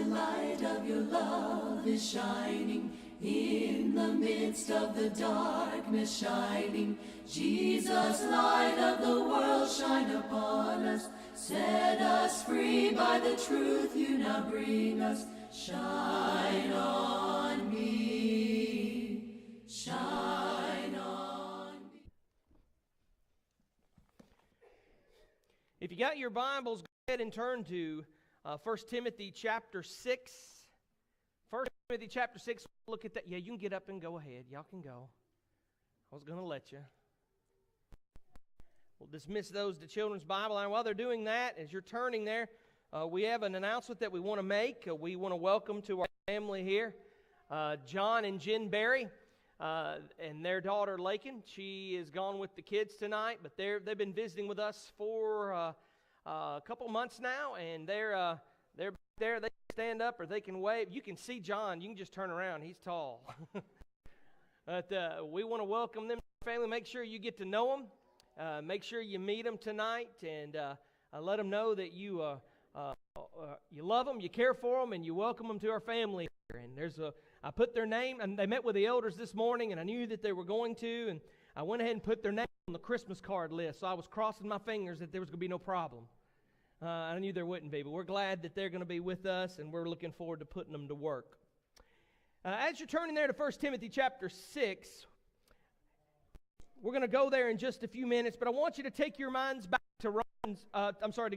light of your love is shining in the midst of the darkness shining. Jesus, light of the world, shine upon us. Set us free by the truth you now bring us. Shine on me, shine on me. If you got your Bibles, go ahead and turn to 1 Timothy chapter 6. 1 Timothy chapter 6, look at that. Yeah, you can get up and go ahead. Y'all can go. I was going to let you. We'll dismiss those to Children's Bible. And while they're doing that, as you're turning there, we have an announcement that we want to make. We want to welcome to our family here John and Jen Berry and their daughter Lakin. She is gone with the kids tonight, but they've been visiting with us for a couple months now, and they're back there. They can stand up or they can wave. You can see John. You can just turn around. He's tall. But we want to welcome them to our family. Make sure you get to know them. Make sure you meet them tonight, and let them know that you love them, you care for them, and you welcome them to our family. And I put their name, and they met with the elders this morning, and I knew that they were going to, and I went ahead and put their name on the Christmas card list. So I was crossing my fingers that there was going to be no problem. I knew there wouldn't be, but we're glad that they're going to be with us, and we're looking forward to putting them to work. As you're turning there to 1 Timothy chapter 6, we're going to go there in just a few minutes, but I want you to take your minds back to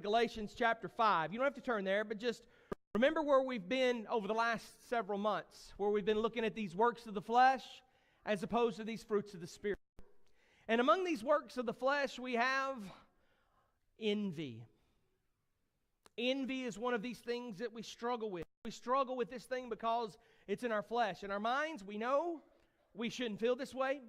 Galatians chapter 5. You don't have to turn there, but just remember where we've been over the last several months, where we've been looking at these works of the flesh as opposed to these fruits of the Spirit. And among these works of the flesh, we have envy. Envy is one of these things that we struggle with. We struggle with this thing because it's in our flesh. In our minds, we know we shouldn't feel this way.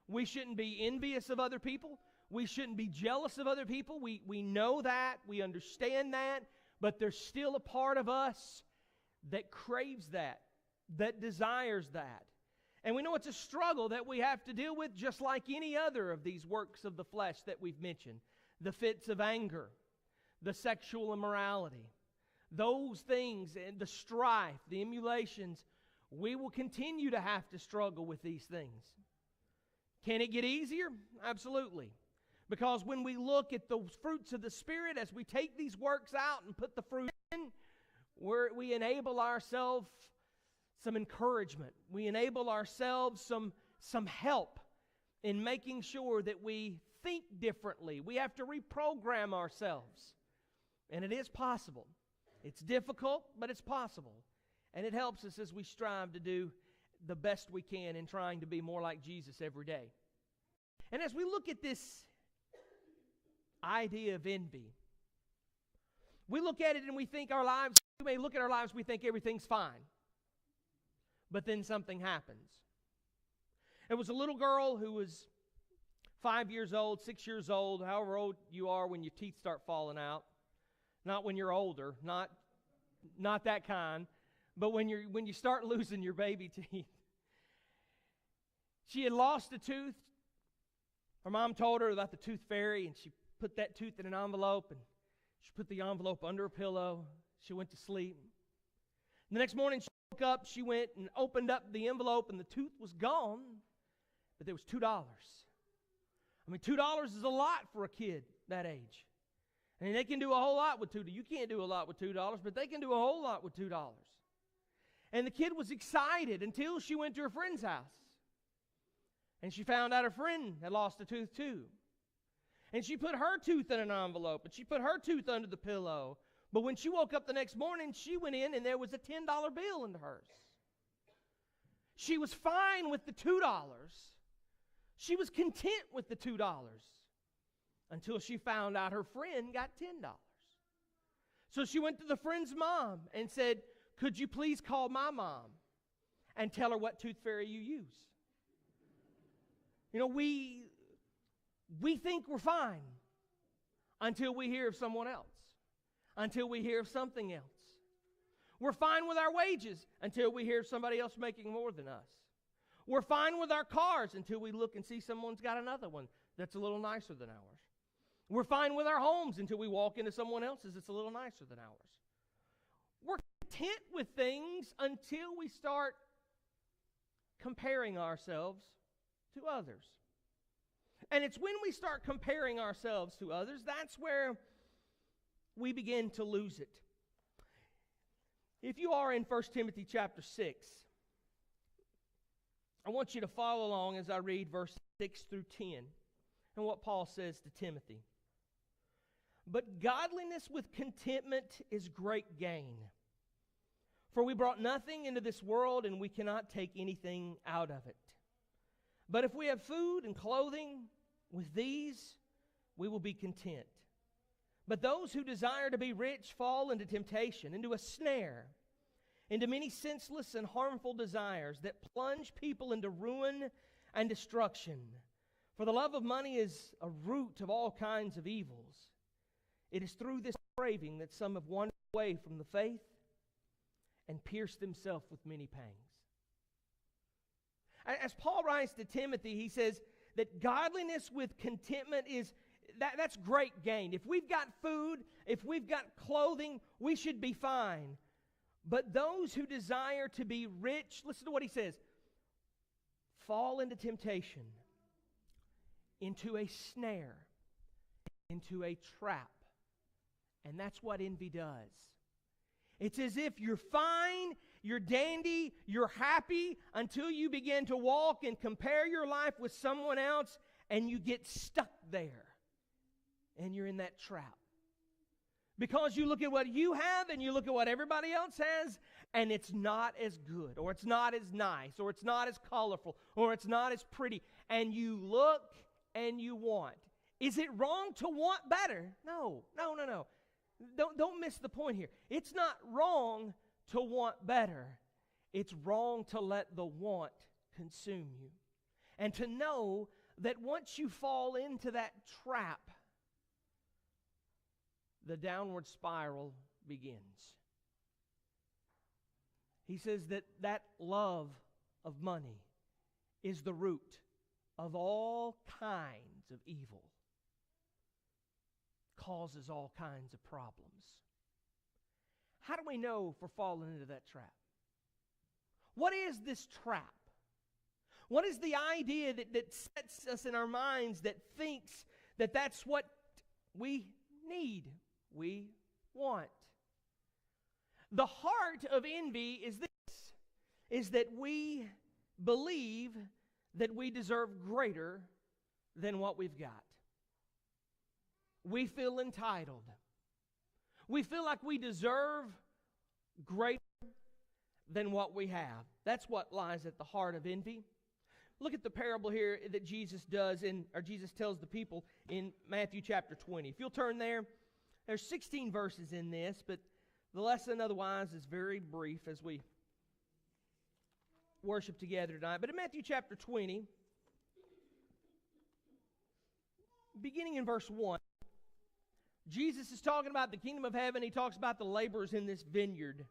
We shouldn't be envious of other people. We shouldn't be jealous of other people. We know that. We understand that. But there's still a part of us that craves that desires that. And we know it's a struggle that we have to deal with just like any other of these works of the flesh that we've mentioned. The fits of anger, the sexual immorality, those things, and the strife, the emulations, we will continue to have to struggle with these things. Can it get easier? Absolutely. Because when we look at those fruits of the Spirit, as we take these works out and put the fruit in, we enable ourselves some encouragement. We enable ourselves some help in making sure that we think differently. We have to reprogram ourselves. And it is possible. It's difficult, but it's possible. And it helps us as we strive to do the best we can in trying to be more like Jesus every day. And as we look at this idea of envy, we look at it and we think we may look at our lives, we think everything's fine. But then something happens. It was a little girl who was 5 years old, 6 years old, however old you are when your teeth start falling out. Not when you're older, not that kind, but when you start losing your baby teeth. She had lost a tooth. Her mom told her about the tooth fairy, and she put that tooth in an envelope, and she put the envelope under her pillow. She went to sleep. The next morning she woke up, she went and opened up the envelope, and the tooth was gone, but there was $2. I mean, $2 is a lot for a kid that age. I mean, they can do a whole lot with $2. You can't do a lot with $2, but they can do a whole lot with $2. And the kid was excited until she went to her friend's house. And she found out her friend had lost a tooth too. And she put her tooth in an envelope, and she put her tooth under the pillow. But when she woke up the next morning, she went in and there was a $10 bill in hers. She was fine with the $2. She was content with the $2 until she found out her friend got $10. So she went to the friend's mom and said, "Could you please call my mom and tell her what tooth fairy you use?" You know, we think we're fine until we hear of someone else, until we hear of something else. We're fine with our wages until we hear somebody else making more than us. We're fine with our cars until we look and see someone's got another one that's a little nicer than ours. We're fine with our homes until we walk into someone else's that's a little nicer than ours. We're content with things until we start comparing ourselves to others. And it's when we start comparing ourselves to others, that's where we begin to lose it. If you are in 1 Timothy chapter 6, I want you to follow along as I read verses 6 through 10 and what Paul says to Timothy. But godliness with contentment is great gain. For we brought nothing into this world, and we cannot take anything out of it. But if we have food and clothing, with these we will be content. But those who desire to be rich fall into temptation, into a snare, into many senseless and harmful desires that plunge people into ruin and destruction. For the love of money is a root of all kinds of evils. It is through this craving that some have wandered away from the faith and pierced themselves with many pangs. As Paul writes to Timothy, he says that godliness with contentment is that's great gain. If we've got food, if we've got clothing, we should be fine. But those who desire to be rich, listen to what he says, fall into temptation, into a snare, into a trap. And that's what envy does. It's as if you're fine, you're dandy, you're happy until you begin to walk and compare your life with someone else and you get stuck there. And you're in that trap. Because you look at what you have and you look at what everybody else has, and it's not as good, or it's not as nice, or it's not as colorful, or it's not as pretty. And you look and you want. Is it wrong to want better? No. Don't miss the point here. It's not wrong to want better. It's wrong to let the want consume you. And to know that once you fall into that trap, the downward spiral begins. He says that love of money is the root of all kinds of evil. Causes all kinds of problems. How do we know if we're falling into that trap? What is this trap? What is the idea that sets us in our minds that thinks that that's what we need, we want? The heart of envy is this, is that we believe that we deserve greater than what we've got. We feel entitled. We feel like we deserve greater than what we have. That's what lies at the heart of envy. Look at the parable here that Jesus Jesus tells the people in Matthew chapter 20. If you'll turn there's 16 verses in this, but the lesson otherwise is very brief as we worship together tonight. But in Matthew chapter 20, beginning in verse 1, Jesus is talking about the kingdom of heaven. He talks about the laborers in this vineyard.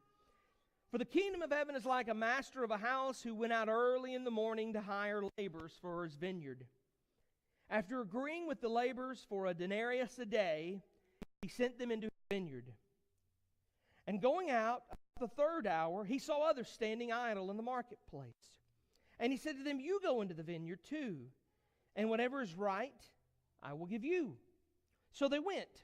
For the kingdom of heaven is like a master of a house who went out early in the morning to hire laborers for his vineyard. After agreeing with the laborers for a denarius a day, he sent them into his vineyard. And going out at the third hour, he saw others standing idle in the marketplace. And he said to them, "You go into the vineyard too, and whatever is right, I will give you." So they went.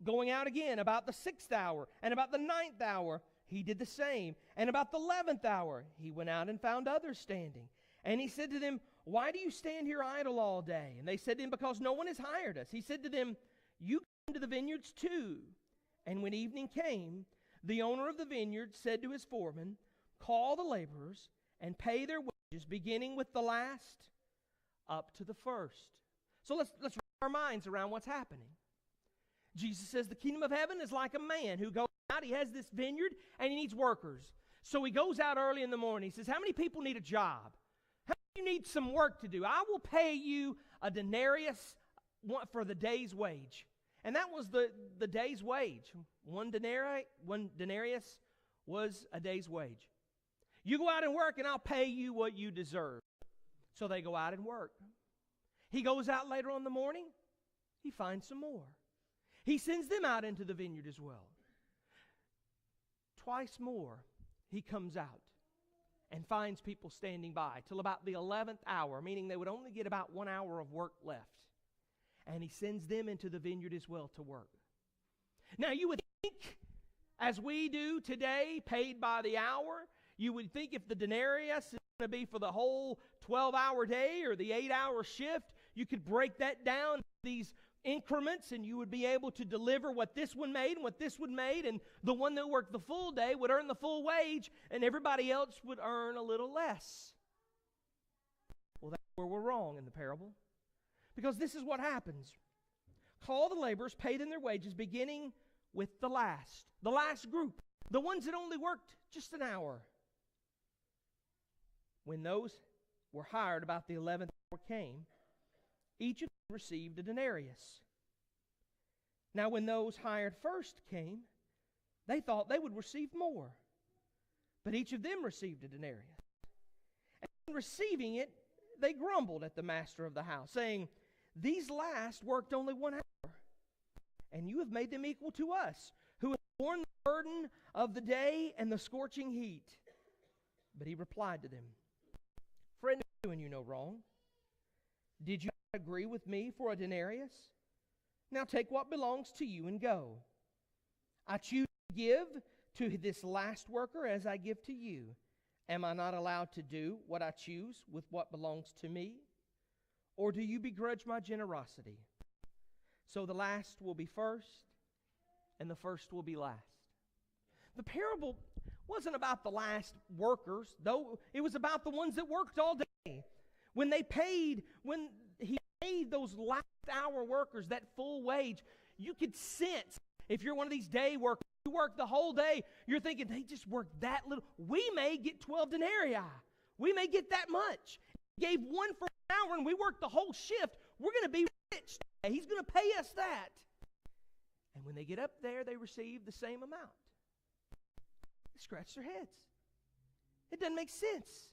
Going out again about the 6th hour, and about the 9th hour, he did the same. And about the 11th hour, he went out and found others standing. And he said to them, "Why do you stand here idle all day?" And they said to him, "Because no one has hired us." He said to them, "You go into the vineyards too." And when evening came, the owner of the vineyard said to his foreman, "Call the laborers and pay their wages, beginning with the last up to the first." So let's wrap our minds around what's happening. Jesus says the kingdom of heaven is like a man who goes out. He has this vineyard and he needs workers. So he goes out early in the morning. He says, "How many people need a job? How many need some work to do? I will pay you a denarius for the day's wage." And that was the day's wage. One denarius was a day's wage. You go out and work and I'll pay you what you deserve. So they go out and work. He goes out later on in the morning. He finds some more. He sends them out into the vineyard as well. Twice more, he comes out and finds people standing by till about the 11th hour, meaning they would only get about 1 hour of work left. And he sends them into the vineyard as well to work. Now you would think, as we do today, paid by the hour, you would think if the denarius is going to be for the whole 12-hour day or the 8-hour shift, you could break that down into these increments and you would be able to deliver what this one made and what this one made, and the one that worked the full day would earn the full wage and everybody else would earn a little less. Well, that's where we're wrong in the parable. Because this is what happens. Call the laborers, pay them their wages, beginning with the last group, the ones that only worked just an hour. When those were hired about the 11th hour came, each of them received a denarius. Now when those hired first came, they thought they would receive more. But each of them received a denarius. And in receiving it, they grumbled at the master of the house, saying, "These last worked only 1 hour, and you have made them equal to us, who have borne the burden of the day and the scorching heat." But he replied to them, "Friend, I'm doing you no wrong. Did you not agree with me for a denarius? Now take what belongs to you and go. I choose to give to this last worker as I give to you. Am I not allowed to do what I choose with what belongs to me? Or do you begrudge my generosity? So the last will be first, and the first will be last." The parable wasn't about the last workers, though it was about the ones that worked all day. When he paid those last hour workers that full wage, you could sense, if you're one of these day workers, you work the whole day, you're thinking, they just worked that little. We may get 12 denarii. We may get that much. He gave one for an hour and we worked the whole shift. We're going to be rich. He's going to pay us that. And when they get up there, they receive the same amount. They scratch their heads. It doesn't make sense.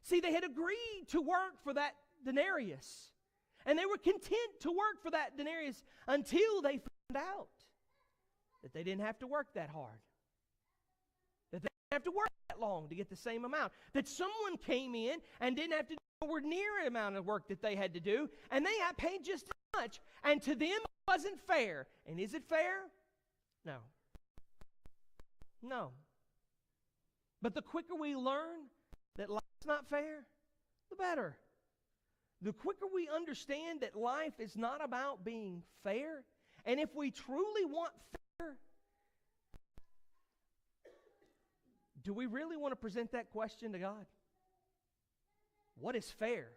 See, they had agreed to work for that denarius. And they were content to work for that denarius until they found out that they didn't have to work that hard. That they didn't have to work that long to get the same amount. That someone came in and didn't have to do nowhere near the amount of work that they had to do, and they got paid just as much. And to them, it wasn't fair. And is it fair? No. No. But the quicker we learn that life's not fair, the better. The quicker we understand that life is not about being fair, and if we truly want fair, do we really want to present that question to God? What is fair?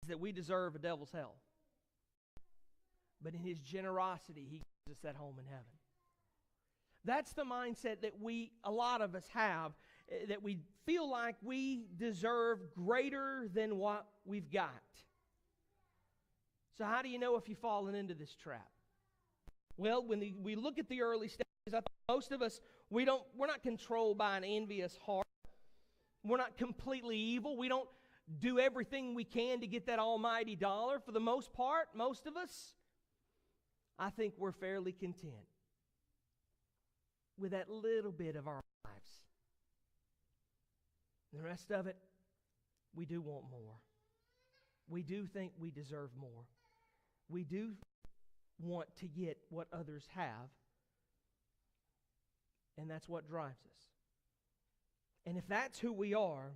Is that we deserve a devil's hell. But in His generosity, He gives us that home in heaven. That's the mindset that a lot of us have, that we feel like we deserve greater than what we've got. So how do you know if you've fallen into this trap? Well, when we look at the early stages, I think most of us, we're not controlled by an envious heart. We're not completely evil. We don't do everything we can to get that almighty dollar. For the most part, most of us, I think we're fairly content with that little bit of our lives. The rest of it, we do want more. We do think we deserve more. We do want to get what others have. And that's what drives us. And if that's who we are,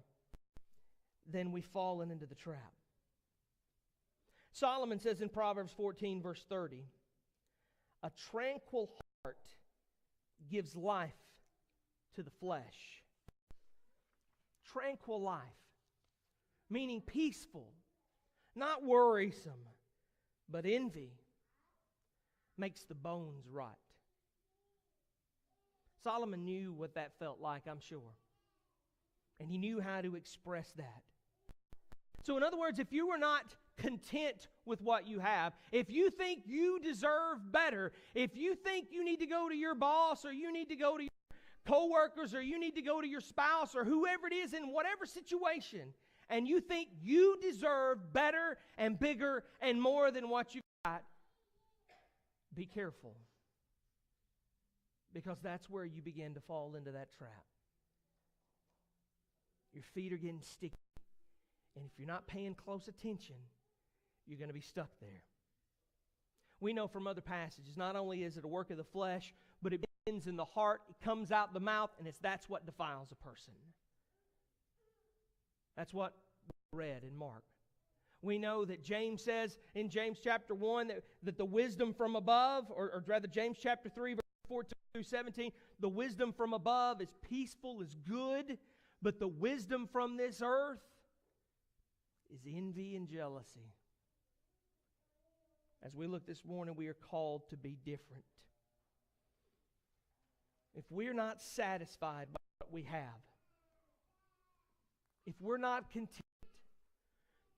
then we've fallen into the trap. Solomon says in Proverbs 14, verse 30, "A tranquil heart gives life to the flesh." Tranquil life, meaning peaceful, not worrisome, but envy makes the bones rot. Solomon knew what that felt like, I'm sure. And he knew how to express that. So in other words, if you were not content with what you have, if you think you deserve better, if you think you need to go to your boss or you need to go to your co-workers or you need to go to your spouse or whoever it is in whatever situation, and you think you deserve better and bigger and more than what you've got, be careful. Because that's where you begin to fall into that trap. Your feet are getting sticky. And if you're not paying close attention, you're going to be stuck there. We know from other passages, not only is it a work of the flesh, but it begins in the heart, it comes out the mouth, and that's what defiles a person. That's what we read in Mark. We know that James says in James chapter 1 that the wisdom from above, or rather James chapter 3, verse 14 through 17, the wisdom from above is peaceful, is good, but the wisdom from this earth is envy and jealousy. As we look this morning, we are called to be different. If we're not satisfied by what we have, if we're not content,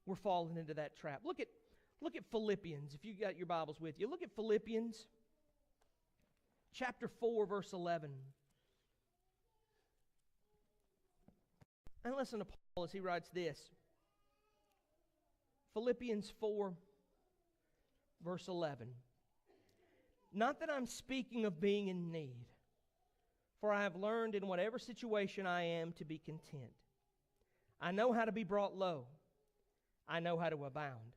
we're falling into that trap. Look at Philippians, if you got your Bibles with you. Look at Philippians chapter 4, verse 11. And listen to Paul as he writes this. Philippians 4, verse 11. Not that I'm speaking of being in need, for I have learned in whatever situation I am to be content. I know how to be brought low. I know how to abound.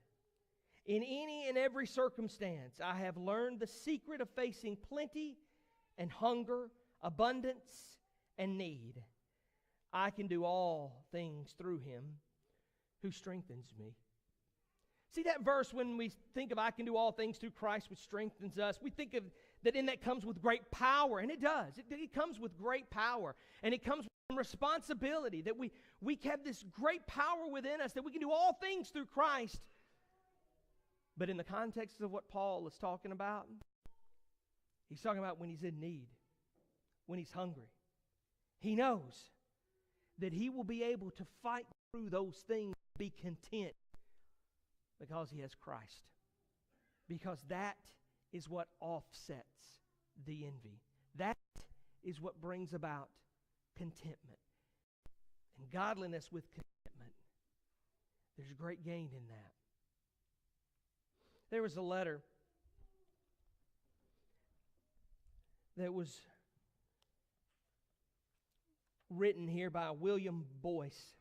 In any and every circumstance, I have learned the secret of facing plenty and hunger, abundance and need. I can do all things through Him who strengthens me. See that verse, when we think of I can do all things through Christ which strengthens us, we think of that in that comes with great power, and it does. It comes with great power, and it comes with responsibility, that we have this great power within us, that we can do all things through Christ. But in the context of what Paul is talking about, he's talking about when he's in need, when he's hungry. He knows that he will be able to fight through those things, be content, because he has Christ. Because that is what offsets the envy. That is what brings about contentment. And godliness with contentment. There's great gain in that. There was a letter that was written here by William Boyce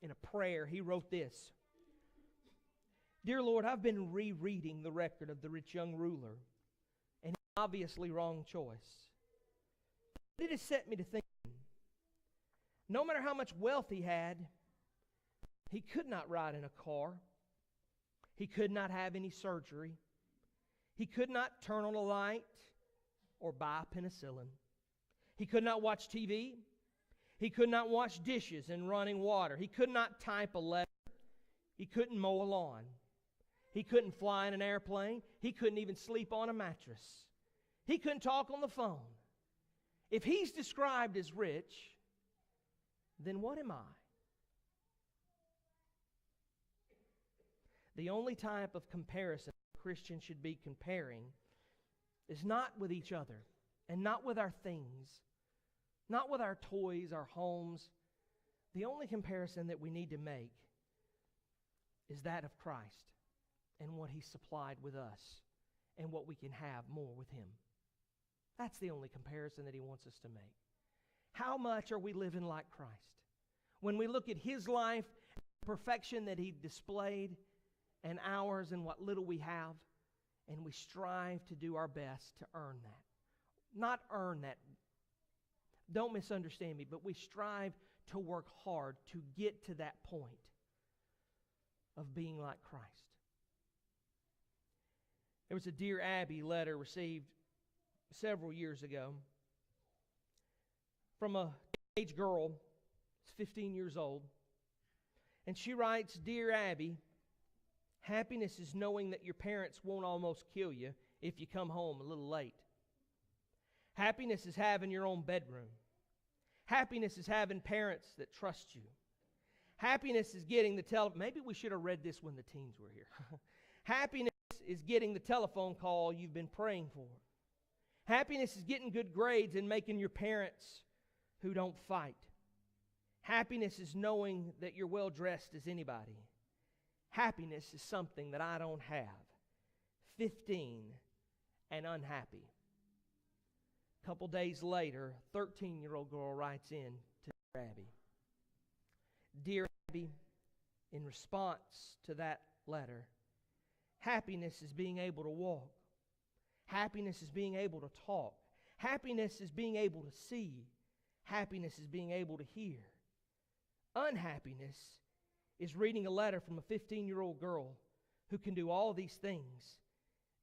in a prayer. He wrote this. Dear Lord, I've been rereading the record of the rich young ruler, and obviously wrong choice. But it has set me to thinking, no matter how much wealth he had, he could not ride in a car. He could not have any surgery. He could not turn on a light or buy penicillin. He could not watch TV. He could not wash dishes in running water. He could not type a letter. He couldn't mow a lawn. He couldn't fly in an airplane. He couldn't even sleep on a mattress. He couldn't talk on the phone. If he's described as rich, then what am I? The only type of comparison a Christian should be comparing is not with each other and not with our things, not with our toys, our homes. The only comparison that we need to make is that of Christ and what He supplied with us and what we can have more with Him. That's the only comparison that He wants us to make. How much are we living like Christ? When we look at His life, the perfection that He displayed, and ours and what little we have, and we strive to do our best to earn that. Not earn that. Don't misunderstand me, but we strive to work hard to get to that point of being like Christ. There was a Dear Abby letter received several years ago from a teenage girl, 15 years old, and she writes, Dear Abby, happiness is knowing that your parents won't almost kill you if you come home a little late. Happiness is having your own bedroom. Happiness is having parents that trust you. Happiness is getting the maybe we should have read this when the teens were here. Happiness is getting the telephone call you've been praying for. Happiness is getting good grades and making your parents who don't fight. Happiness is knowing that you're well dressed as anybody. Happiness is something that I don't have. 15 and unhappy. A couple days later, a 13-year-old girl writes in to Abby. Dear Abby, in response to that letter, happiness is being able to walk. Happiness is being able to talk. Happiness is being able to see. Happiness is being able to hear. Unhappiness is reading a letter from a 15-year-old girl who can do all these things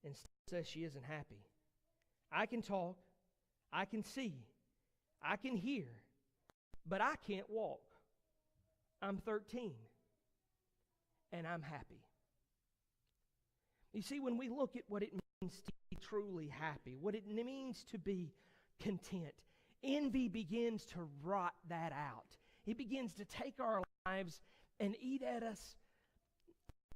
and still says she isn't happy. I can talk, I can see, I can hear, but I can't walk. I'm 13, and I'm happy. You see, when we look at what it means to be truly happy, what it means to be content, envy begins to rot that out. It begins to take our lives and eat at us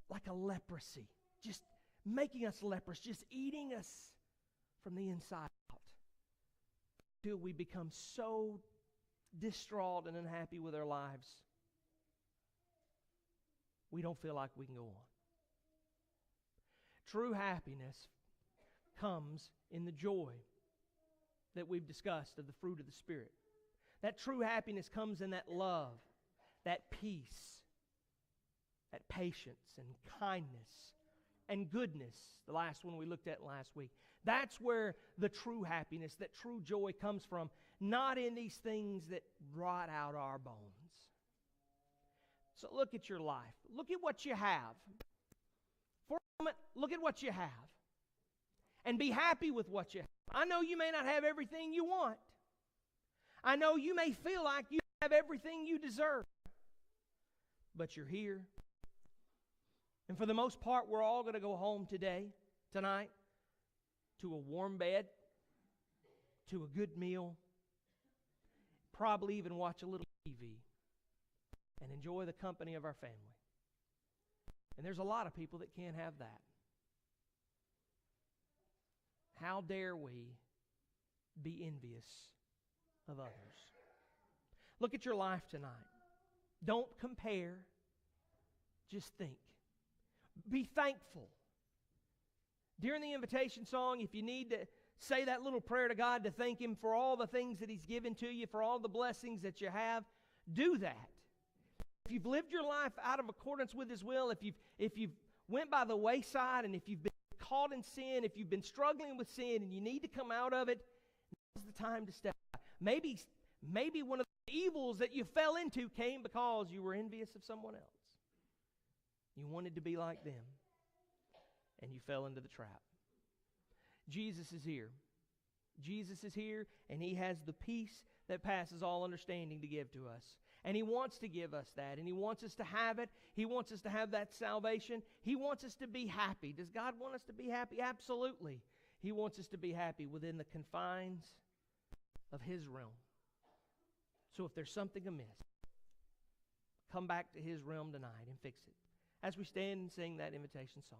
like a leprosy, just making us leprous, just eating us from the inside out, till we become so distraught and unhappy with our lives, we don't feel like we can go on. True happiness comes in the joy that we've discussed of the fruit of the Spirit. That true happiness comes in that love, that peace, that patience and kindness and goodness, the last one we looked at last week. That's where the true happiness, that true joy comes from, not in these things that rot out our bones. So look at your life. Look at what you have. For a moment, look at what you have. And be happy with what you have. I know you may not have everything you want. I know you may feel like you have everything you deserve. But you're here. And for the most part, we're all going to go home tonight, to a warm bed, to a good meal, probably even watch a little TV, and enjoy the company of our family. And there's a lot of people that can't have that. How dare we be envious of others? Look at your life tonight. Don't compare. Just think. Be thankful. During the invitation song, if you need to say that little prayer to God to thank Him for all the things that He's given to you, for all the blessings that you have, do that. If you've lived your life out of accordance with His will, if you've went by the wayside, and if you've been caught in sin, if you've been struggling with sin and you need to come out of it, now's the time to step out. Maybe one of the evils that you fell into came because you were envious of someone else. You wanted to be like them, and you fell into the trap. Jesus is here. Jesus is here, and He has the peace that passes all understanding to give to us. And He wants to give us that, and He wants us to have it. He wants us to have that salvation. He wants us to be happy. Does God want us to be happy? Absolutely. He wants us to be happy within the confines of His realm. So if there's something amiss, come back to His realm tonight and fix it, as we stand and sing that invitation song.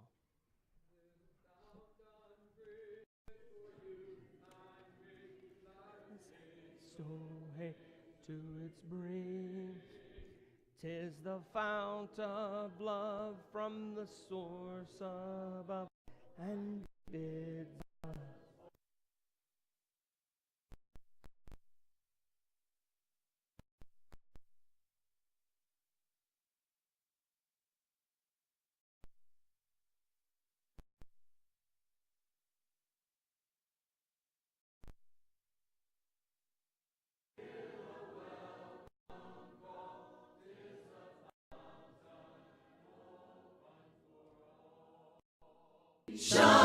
So hey, to its brim, 'tis the fount of love from the source above, and bids us. Shine.